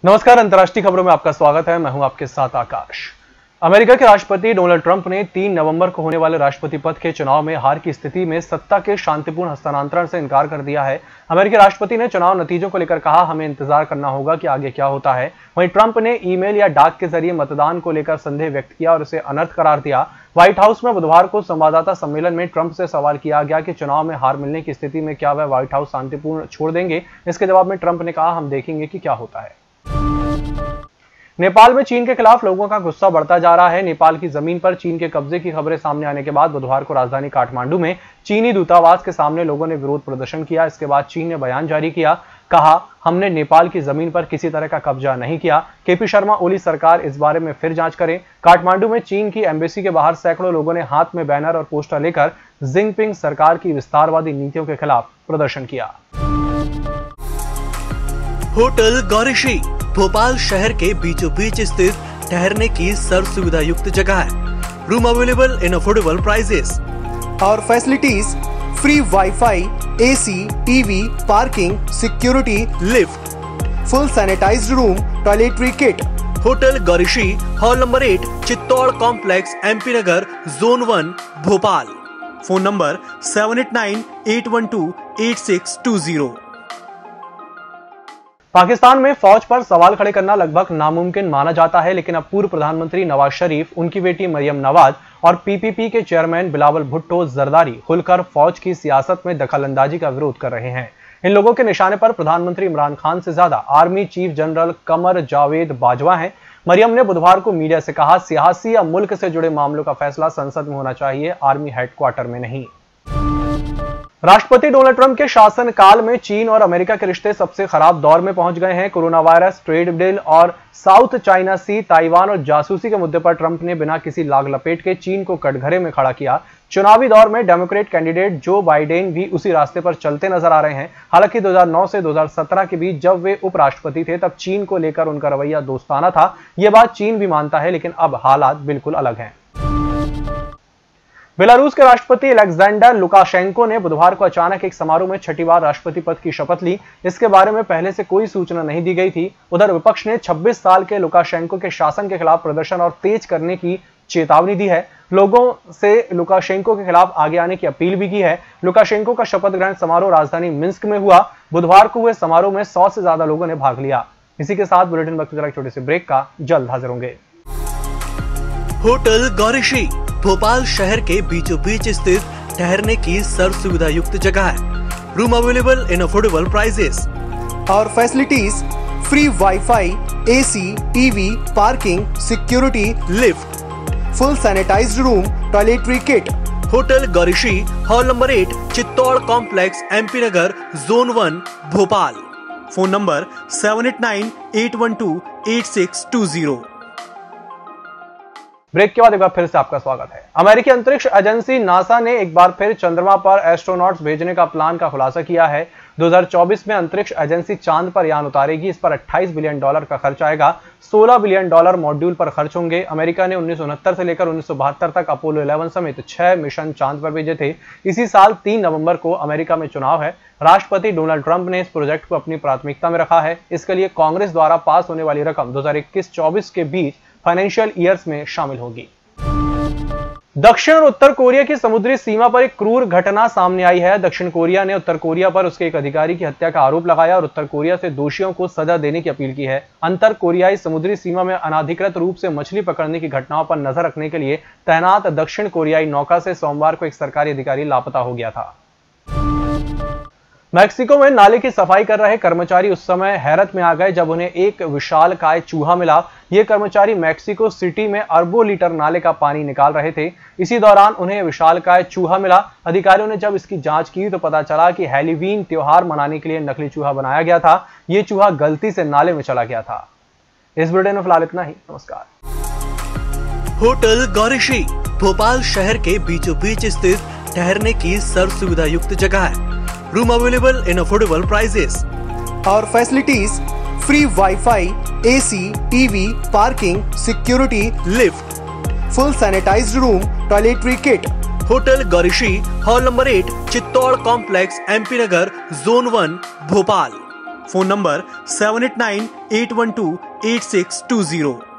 नमस्कार, अंतर्राष्ट्रीय खबरों में आपका स्वागत है। मैं हूं आपके साथ आकाश। अमेरिका के राष्ट्रपति डोनाल्ड ट्रंप ने 3 नवंबर को होने वाले राष्ट्रपति पद के चुनाव में हार की स्थिति में सत्ता के शांतिपूर्ण हस्तांतरण से इनकार कर दिया है। अमेरिकी राष्ट्रपति ने चुनाव नतीजों को लेकर कहा, हमें इंतजार करना होगा कि आगे क्या होता है। वहीं ट्रंप ने ईमेल या डाक के जरिए मतदान को लेकर संदेह व्यक्त किया और इसे अनर्थ करार दिया। व्हाइट हाउस में बुधवार को संवाददाता सम्मेलन में ट्रंप से सवाल किया गया कि चुनाव में हार मिलने की स्थिति में क्या वह व्हाइट हाउस शांतिपूर्ण छोड़ देंगे। इसके जवाब में ट्रंप ने कहा, हम देखेंगे कि क्या होता है। नेपाल में चीन के खिलाफ लोगों का गुस्सा बढ़ता जा रहा है। नेपाल की जमीन पर चीन के कब्जे की खबरें सामने आने के बाद बुधवार को राजधानी काठमांडू में चीनी दूतावास के सामने लोगों ने विरोध प्रदर्शन किया। इसके बाद चीन ने बयान जारी किया, कहा, हमने नेपाल की जमीन पर किसी तरह का कब्जा नहीं किया। केपी शर्मा ओली सरकार इस बारे में फिर जांच करे। काठमांडू में चीन की एम्बेसी के बाहर सैकड़ों लोगों ने हाथ में बैनर और पोस्टर लेकर जिनपिंग सरकार की विस्तारवादी नीतियों के खिलाफ प्रदर्शन किया। होटल गौरीशी भोपाल शहर के बीचों बीच स्थित ठहरने की सर्व सुविधा युक्त जगह है। Room available in affordable prices और facilities free WiFi, AC, TV, parking, security, lift, full sanitised room, toiletry kit. Hotel Gaurishi, hall number 8, Chittor complex, MP Nagar, zone 1, Bhopal. Phone number 7898128620। Pakistan में फौज पर सवाल खड़े करना लगभग नामुमकिन माना जाता है, लेकिन अब पूर्व प्रधानमंत्री नवाज शरीफ, उनकी बेटी मरियम नवाज और पीपीपी के चेयरमैन बिलावल भुट्टो जरदारी खुलकर फौज की सियासत में दखलंदाजी का विरोध कर रहे हैं। इन लोगों के निशाने पर प्रधानमंत्री इमरान खान से ज्यादा army chief general Qamar Javed Bajwa हैं। मरियम ने बुधवार को मीडिया से कहा, सियासी या मुल्क से जुड़े मामलों का फैसला संसद में होना चाहिए, आर्मी हेडक्वार्टर में नहीं। राष्ट्रपति डोनाल्ड ट्रंप के शासनकाल में चीन और अमेरिका के रिश्ते सबसे खराब दौर में पहुंच गए हैं। कोरोना वायरस, ट्रेड डील और साउथ चाइना सी, ताइवान और जासूसी के मुद्दे पर ट्रंप ने बिना किसी लाग लपेट के चीन को कटघरे में खड़ा किया। चुनावी दौर में डेमोक्रेट कैंडिडेट जो बाइडेन भी उसी रास्ते पर चलते नजर आ रहे हैं। हालांकि 2009 से 2017 के बीच जब वे उपराष्ट्रपति थे, तब चीन को लेकर उनका रवैया दोस्ताना था। यह बात चीन भी मानता है, लेकिन अब हालात बिल्कुल अलग हैं। बेलारूस के राष्ट्रपति अलेक्जेंडर लुकाशेंको ने बुधवार को अचानक एक समारोह में छठी बार राष्ट्रपति पद की शपथ ली। इसके बारे में पहले से कोई सूचना नहीं दी गई थी। उधर विपक्ष ने 26 साल के लुकाशेंको के शासन के खिलाफ प्रदर्शन और तेज करने की चेतावनी दी है। लोगों से लुकाशेंको के खिलाफ आगे आने की अपील भी की है। लुकाशेंको का शपथ ग्रहण समारोह राजधानी मिन्स्क में हुआ। बुधवार को हुए समारोह में 100 से ज्यादा लोगों ने भाग लिया। इसी के साथ बुलेटिन वक्त एक छोटे से ब्रेक का जल्द हाजिर होंगे। होटल गौरीशी भोपाल शहर के बीचों बीच स्थित ठहरने की सर्व सुविधा युक्त जगह है। Room available in affordable prices और facilities free WiFi, AC, TV, parking, security, lift, full sanitised room, toiletry kit. Hotel Gaurishi, hall number 8, Chittor complex, MP Nagar, zone 1, Bhopal. Phone number 7898128620। Break के बाद एक बार फिर से आपका स्वागत है। अमेरिकी अंतरिक्ष एजेंसी नासा ने एक बार फिर चंद्रमा पर एस्ट्रोनॉट्स भेजने का प्लान का खुलासा किया है। 2024 में अंतरिक्ष एजेंसी चांद पर यान उतारेगी। इस पर $28 बिलियन का खर्च आएगा। $16 बिलियन मॉड्यूल पर खर्च होंगे। अमेरिका ने 1969 से लेकर 1972 तक अपोलो 11 समेत 6 मिशन चांद पर भेजे थे। इसी साल 3 नवंबर को अमेरिका में चुनाव है। राष्ट्रपति डोनाल्ड ट्रंप ने इस प्रोजेक्ट को अपनी प्राथमिकता में रखा है। इसके लिए कांग्रेस द्वारा पास होने वाली रकम 2021-24 के बीच फाइनेंशियल ईयर्स में शामिल होगी। दक्षिण और उत्तर कोरिया की समुद्री सीमा पर एक क्रूर घटना सामने आई है। दक्षिण कोरिया ने उत्तर कोरिया पर उसके एक अधिकारी की हत्या का आरोप लगाया और उत्तर कोरिया से दोषियों को सजा देने की अपील की है। अंतर कोरियाई समुद्री सीमा में अनाधिकृत रूप से मछली पकड़ने की घटनाओं पर नजर रखने के लिए तैनात दक्षिण कोरियाई नौका से सोमवार को एक सरकारी अधिकारी लापता हो गया था। मैक्सिको में नाले की सफाई कर रहे कर्मचारी उस समय हैरत में आ गए जब उन्हें एक विशालकाय चूहा मिला। ये कर्मचारी मैक्सिको सिटी में अरबों लीटर नाले का पानी निकाल रहे थे। इसी दौरान उन्हें विशालकाय चूहा मिला। अधिकारियों ने जब इसकी जांच की तो पता चला कि हैलोवीन त्योहार मनाने के लिए नकली चूहा बनाया गया था। ये चूहा गलती से नाले में चला गया था। इस बुलेटिन में फिलहाल इतना ही। नमस्कार। होटल गौरीशी भोपाल शहर के बीचों बीच स्थित ठहरने की सर्व सुविधा युक्त जगह है। Room available in affordable prices और facilities free WiFi, AC, TV, parking, security, lift, full sanitised room, toiletry kit. Hotel Gaurishi, hall number 8, Chittor complex, MP Nagar, zone 1, Bhopal. Phone number 7898128620।